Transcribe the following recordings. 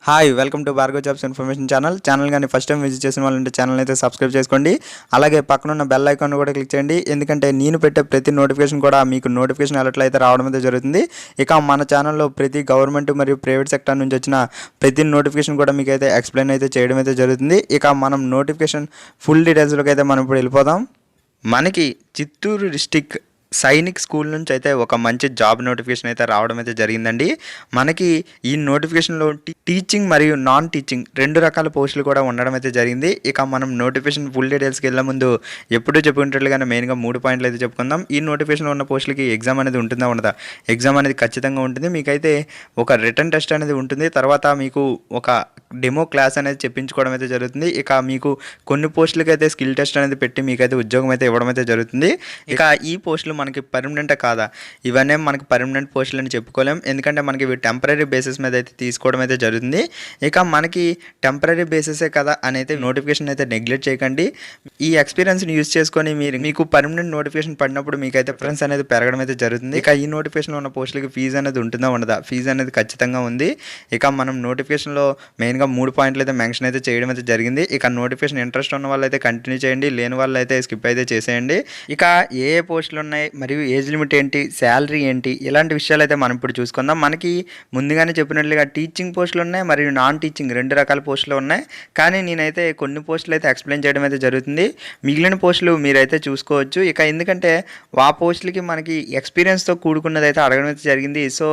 Hi welcome to Bhargav jobs information channel కానీ first time visit చేసిన వాళ్ళంటే ఛానల్ అయితే సబ్స్క్రైబ్ చేసుకోండి. అలాగే పక్కన ఉన్న బెల్ ఐకాన్ కూడా క్లిక్ చేయండి. ఎందుకంటే నేను పెట్టే ప్రతి నోటిఫికేషన్ కూడా మీకు నోటిఫికేషన్ అలర్ట్ అయితే రావడం అయితే జరుగుతుంది. ఇక మన ఛానల్లో ప్రతి గవర్నమెంట్ మరియు ప్రైవేట్ సెక్టర్ నుంచి వచ్చిన ప్రతి నోటిఫికేషన్ కూడా మీకు అయితే ఎక్స్ప్లెయిన్ అయితే చేయడం అయితే జరుగుతుంది. ఇక మనం నోటిఫికేషన్ ఫుల్ డీటెయిల్స్లోకి అయితే మనం ఇప్పుడు వెళ్ళిపోదాం. మనకి చిత్తూరు డిస్టిక్ సైనిక్ స్కూల్ నుంచి అయితే ఒక మంచి జాబ్ నోటిఫికేషన్ అయితే రావడం అయితే జరిగిందండి. మనకి ఈ నోటిఫికేషన్లో టీచింగ్ మరియు నాన్ టీచింగ్ రెండు రకాల పోస్టులు కూడా ఉండడం అయితే జరిగింది. ఇక మనం నోటిఫికేషన్ ఫుల్ డీటెయిల్స్కి వెళ్ళే ముందు ఎప్పుడూ చెప్పుకున్నట్లుగానే మెయిన్గా 3 పాయింట్లు అయితే చెప్పుకుందాం. ఈ నోటిఫికేషన్లో ఉన్న పోస్టులకి ఎగ్జామ్ అనేది ఉంటుందా ఉండదా? ఎగ్జామ్ అనేది ఖచ్చితంగా ఉంటుంది. మీకైతే ఒక రిటర్న్ టెస్ట్ అనేది ఉంటుంది. తర్వాత మీకు ఒక డెమో క్లాస్ అనేది చెప్పించుకోవడం అయితే జరుగుతుంది. ఇక మీకు కొన్ని పోస్టులకి అయితే స్కిల్ టెస్ట్ అనేది పెట్టి మీకైతే ఉద్యోగం అయితే ఇవ్వడం అయితే జరుగుతుంది. ఇక ఈ పోస్టులు మనకి పర్మనెంటే కాదా? ఇవన్నీ మనకి పర్మనెంట్ పోస్టులు అని చెప్పుకోలేం. ఎందుకంటే మనకి ఇవి టెంపరీ బేసిస్ మీద అయితే తీసుకోవడం అయితే జరుగుతుంది. ఇక మనకి టెంపరీ బేసిసే కదా అని అయితే నోటిఫికేషన్ అయితే నెగ్లెక్ట్ చేయకండి. ఈ ఎక్స్పీరియన్స్ని యూజ్ చేసుకొని మీకు పర్మనెంట్ నోటిఫికేషన్ పడినప్పుడు మీకైతే ప్రిఫరెన్స్ అనేది పెరగడం అయితే జరుగుతుంది. ఇక ఈ నోటిఫికేషన్లో ఉన్న పోస్టులకి ఫీజు అనేది ఉంటుందా ఉండదా? ఫీజు అనేది ఖచ్చితంగా ఉంది. ఇక మనం నోటిఫికేషన్లో మెయిన్గా 3 పాయింట్లు అయితే మెన్షన్ అయితే చేయడం అయితే జరిగింది. ఇక నోటిఫికేషన్ ఇంట్రెస్ట్ ఉన్న వాళ్ళు అయితే కంటిన్యూ చేయండి, లేని వాళ్ళు అయితే స్కిప్ అయితే చేసేయండి. ఇక ఏ పోస్టులు ఉన్నాయి మరియు ఏజ్ లిమిట్ ఏంటి, శాలరీ ఏంటి, ఇలాంటి విషయాలు అయితే మనం ఇప్పుడు చూసుకుందాం. మనకి ముందుగానే చెప్పినట్లుగా టీచింగ్ పోస్టులు ఉన్నాయి మరియు నాన్ టీచింగ్ 2 రకాల పోస్టులు ఉన్నాయి. కానీ నేనైతే కొన్ని పోస్టులు అయితే ఎక్స్ప్లెయిన్ చేయడం అయితే జరుగుతుంది. మిగిలిన పోస్టులు మీరైతే చూసుకోవచ్చు. ఇక ఎందుకంటే ఆ పోస్టులకి మనకి ఎక్స్పీరియన్స్తో కూడుకున్నది అయితే అడగడం అయితే జరిగింది. సో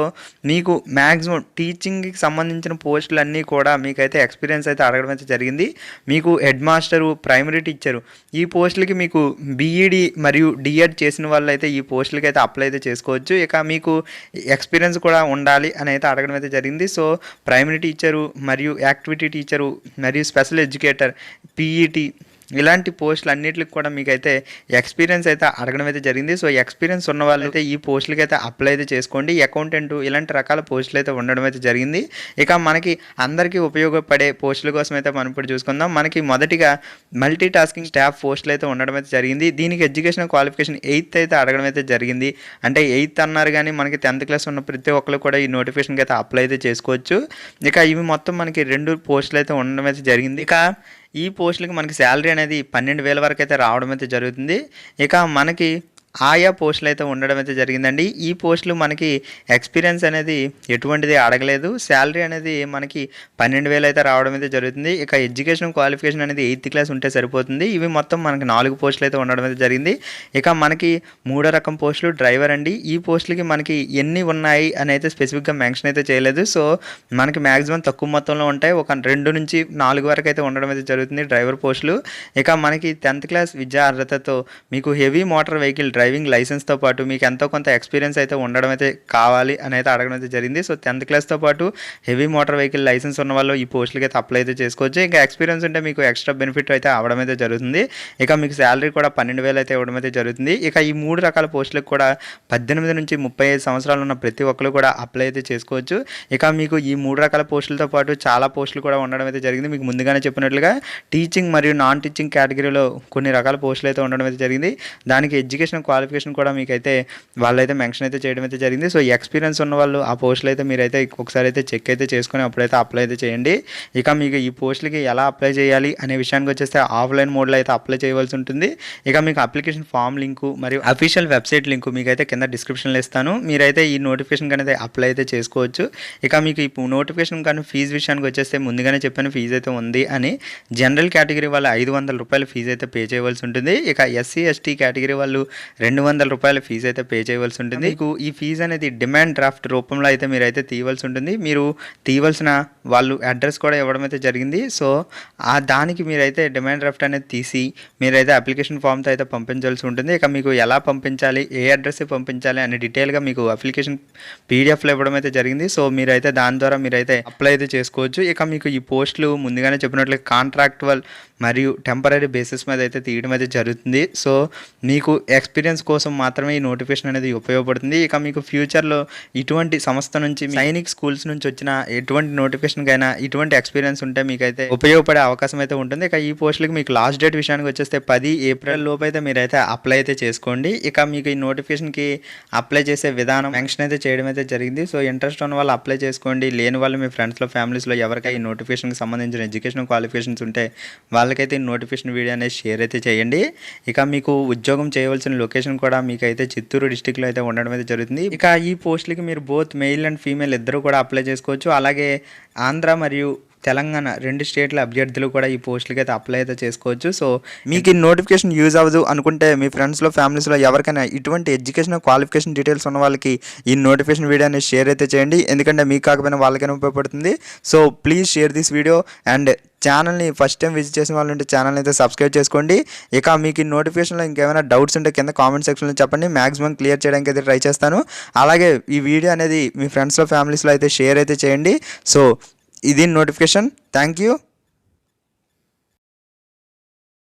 మీకు మ్యాక్సిమం టీచింగ్కి సంబంధించిన పోస్టులు అన్నీ కూడా మీకైతే ఎక్స్పీరియన్స్ అయితే అడగడం అయితే జరిగింది. మీకు హెడ్ మాస్టరు, ప్రైమరీ టీచరు ఈ పోస్టులకి మీకు బీఈడి మరియు డిఎడ్ చేసిన వాళ్ళు అయితే ఈ పోస్టులకి అయితే అప్లై అయితే చేసుకోవచ్చు. ఇక మీకు ఎక్స్పీరియన్స్ కూడా ఉండాలి అని అయితే అడగడం అయితే జరిగింది. సో ప్రైమరీ టీచరు మరియు యాక్టివిటీ టీచరు మరియు స్పెషల్ ఎడ్యుకేటర్, పీఈటీ ఇలాంటి పోస్టులు అన్నింటికి కూడా మీకైతే ఎక్స్పీరియన్స్ అయితే అడగడం అయితే జరిగింది. సో ఎక్స్పీరియన్స్ ఉన్న వాళ్ళు అయితే ఈ పోస్టులకి అయితే అప్లై అయితే చేసుకోండి. అకౌంటెంట్ ఇలాంటి రకాల పోస్టులు అయితే ఉండడం అయితే జరిగింది. ఇక మనకి అందరికీ ఉపయోగపడే పోస్టుల కోసం అయితే మనం ఇప్పుడు చూసుకుందాం. మనకి మొదటిగా మల్టీ టాస్కింగ్ స్టాఫ్ పోస్టులు అయితే ఉండడం అయితే జరిగింది. దీనికి ఎడ్యుకేషన్ క్వాలిఫికేషన్ 8th అయితే అడగడం అయితే జరిగింది. అంటే 8th అన్నారు కానీ మనకి 10th క్లాస్ ఉన్న ప్రతి ఒక్కరు కూడా ఈ నోటిఫికేషన్కి అయితే అప్లై అయితే చేసుకోవచ్చు. ఇక ఇవి మొత్తం మనకి 2 పోస్టులు అయితే ఉండడం అయితే జరిగింది. ఇక ఈ పోస్టులకి మనకి శాలరీ అనేది 12,000 వరకు అయితే రావడం అయితే జరుగుతుంది. ఇక మనకి ఆయా పోస్టులు అయితే ఉండడం అయితే జరిగిందండి. ఈ పోస్టులు మనకి ఎక్స్పీరియన్స్ అనేది ఎటువంటిది అడగలేదు. శాలరీ అనేది మనకి 12,000 అయితే రావడం అయితే జరుగుతుంది. ఇక ఎడ్యుకేషన్ క్వాలిఫికేషన్ అనేది 8th క్లాస్ ఉంటే సరిపోతుంది. ఇవి మొత్తం మనకి 4 పోస్టులు అయితే ఉండడం అయితే జరిగింది. ఇక మనకి 3వ రకం పోస్టులు డ్రైవర్ అండి. ఈ పోస్టులకి మనకి ఎన్ని ఉన్నాయి అని అయితే స్పెసిఫిక్గా మెన్షన్ అయితే చేయలేదు. సో మనకి మ్యాక్సిమం తక్కువ మొత్తంలో ఉంటాయి. ఒక 2 నుంచి 4 వరకు అయితే ఉండడం అయితే జరుగుతుంది డ్రైవర్ పోస్టులు. ఇక మనకి 10th క్లాస్ విద్యా అర్హతతో మీకు హెవీ మోటార్ వెహికల్ డ్రైవింగ్ లైసెన్స్తో పాటు మీకు ఎంతో కొంత ఎక్స్పీరియన్స్ అయితే ఉండడం అయితే కావాలి అని అయితే అడగడం అయితే జరిగింది. సో 10th క్లాస్తో పాటు హెవీ మోటార్ వెహికల్ లైసెన్స్ ఉన్న వాళ్ళు ఈ పోస్టులకి అయితే అప్లై అయితే చేసుకోవచ్చు. ఇంకా ఎక్స్పీరియన్స్ ఉంటే మీకు ఎక్స్ట్రా బెనిఫిట్ అయితే అవ్వడం అయితే జరుగుతుంది. ఇక మీకు శాలరీ కూడా 12,000 అయితే ఇవ్వడం అయితే జరుగుతుంది. ఇక ఈ 3 రకాల పోస్టులకు కూడా 18 నుంచి 35 సంవత్సరాలు ఉన్న ప్రతి ఒక్కరు కూడా అప్లై అయితే చేసుకోవచ్చు. ఇక మీకు ఈ 3 రకాల పోస్టులతో పాటు చాలా పోస్టులు కూడా ఉండడం అయితే జరిగింది. మీకు ముందుగానే చెప్పినట్లుగా టీచింగ్ మరియు నాన్ టీచింగ్ కేటగిరీలో కొన్ని రకాల పోస్టులు అయితే ఉండడం అయితే జరిగింది. దానికి ఎడ్యుకేషన్ క్వాలిఫికేషన్ కూడా మీకైతే వాళ్ళైతే మెన్షన్ అయితే చేయడం అయితే జరిగింది. సో ఎక్స్పీరియన్స్ ఉన్న వాళ్ళు ఆ పోస్టులు అయితే మీరైతే ఒకసారి అయితే చెక్ అయితే చేసుకొని అప్పుడైతే అప్లై అయితే చేయండి. ఇక మీకు ఈ పోస్టులకి ఎలా అప్లై చేయాలి అనే విషయానికి వచ్చేస్తే ఆఫ్లైన్ మోడ్లో అయితే అప్లై చేయవలసి ఉంటుంది. ఇక మీకు అప్లికేషన్ ఫామ్ లింకు మరియు అఫీషియల్ వెబ్సైట్ లింకు మీకైతే కింద డిస్క్రిప్షన్లో ఇస్తాను. మీరైతే ఈ నోటిఫికేషన్ కానీ అప్లై అయితే చేసుకోవచ్చు. ఇక మీకు ఈ నోటిఫికేషన్ కానీ ఫీజు విషయానికి వచ్చేస్తే ముందుగానే చెప్పిన ఫీజు అయితే ఉంది అని. జనరల్ కేటగిరీ వాళ్ళు 500 రూపాయల ఫీజు అయితే పే చేయవలసి ఉంటుంది. ఇక ఎస్సీ ఎస్టీ కేటగిరీ వాళ్ళు 200 రూపాయల ఫీజు అయితే పే చేయవలసి ఉంటుంది. మీకు ఈ ఫీజు అనేది డిమాండ్ డ్రాఫ్ట్ రూపంలో అయితే మీరైతే తీయవలసి ఉంటుంది. మీరు తీయవలసిన వాళ్ళు అడ్రస్ కూడా ఇవ్వడం అయితే జరిగింది. సో దానికి మీరైతే డిమాండ్ డ్రాఫ్ట్ అనేది తీసి మీరైతే అప్లికేషన్ ఫామ్తో అయితే పంపించాల్సి ఉంటుంది. ఇక మీకు ఎలా పంపించాలి, ఏ అడ్రస్ పంపించాలి అని డీటెయిల్గా మీకు అప్లికేషన్ పీడిఎఫ్లో ఇవ్వడం అయితే జరిగింది. సో మీరైతే దాని ద్వారా మీరైతే అప్లై అయితే చేసుకోవచ్చు. ఇక మీకు ఈ పోస్టులు ముందుగానే చెప్పినట్లు కాంట్రాక్టువల్ మరియు టెంపరీ బేసిస్ మీద అయితే తీయడం అయితే జరుగుతుంది. సో మీకు ఎక్స్పీరియన్స్ కోసం మాత్రమే ఈ నోటిఫికేషన్ అనేది ఉపయోగపడుతుంది. ఇక మీకు ఫ్యూచర్లో ఇటువంటి సంస్థ నుంచి సైనిక్ స్కూల్స్ నుంచి వచ్చిన ఎటువంటి నోటిఫికేషన్ నోటిఫికేషన్కైనా ఇటువంటి ఎక్స్పీరియన్స్ ఉంటే మీకైతే ఉపయోగపడే అవకాశం అయితే ఉంటుంది. ఇక ఈ పోస్టులకి మీకు లాస్ట్ డేట్ విషయానికి వచ్చేస్తే 10 ఏప్రిల్ లోపు అయితే మీరైతే అప్లై అయితే చేసుకోండి. ఇక మీకు ఈ నోటిఫికేషన్కి అప్లై చేసే విధానం మెన్షన్ అయితే చేయడం అయితే జరిగింది. సో ఇంట్రెస్ట్ ఉన్న వాళ్ళు అప్లై చేసుకోండి. లేని వాళ్ళు మీ ఫ్రెండ్స్లో ఫ్యామిలీస్లో ఎవరికైనా ఈ నోటిఫికేషన్కి సంబంధించిన ఎడ్యుకేషన్ క్వాలిఫికేషన్స్ ఉంటే వాళ్ళకైతే ఈ నోటిఫికేషన్ వీడియో అనేది షేర్ అయితే చేయండి. ఇక మీకు ఉద్యోగం చేయవలసిన లొకేషన్ కూడా మీకైతే చిత్తూరు డిస్టిక్లో అయితే ఉండడం అయితే జరుగుతుంది. ఇక ఈ పోస్టులకి మీరు బోత్ మెయిల్ అండ్ ఫీమేల్ ఇద్దరు కూడా అప్లై చేసుకోవచ్చు. అలాగే ఆంధ్ర మరియు తెలంగాణ 2 స్టేట్ల అభ్యర్థులు కూడా ఈ పోస్టులకి అయితే అప్లై అయితే చేసుకోవచ్చు. సో మీకు ఈ నోటిఫికేషన్ యూజ్ అవ్వదు అనుకుంటే మీ ఫ్రెండ్స్లో ఫ్యామిలీస్లో ఎవరికైనా ఇటువంటి ఎడ్యుకేషన్ క్వాలిఫికేషన్ డీటెయిల్స్ ఉన్న వాళ్ళకి ఈ నోటిఫికేషన్ వీడియో అనేది షేర్ అయితే చేయండి. ఎందుకంటే మీకు కాకపోయినా వాళ్ళకైనా ఉపయోగపడుతుంది. So please share this video and ఛానల్ని ఫస్ట్ టైం విజిట్ చేసిన వాళ్ళు ఉంటే ఛానల్ అయితే సబ్స్క్రైబ్ చేసుకోండి. ఇక మీకు ఈ నోటిఫికేషన్లో ఇంకేమైనా డౌట్స్ ఉంటే కింద కామెంట్ సెక్షన్లో చెప్పండి. మ్యాక్సిమం క్లియర్ చేయడానికి అయితే ట్రై చేస్తాను. అలాగే ఈ వీడియో అనేది మీ ఫ్రెండ్స్లో ఫ్యామిలీస్లో అయితే షేర్ అయితే చేయండి. సో ఇది నోటిఫికేషన్. Thank you.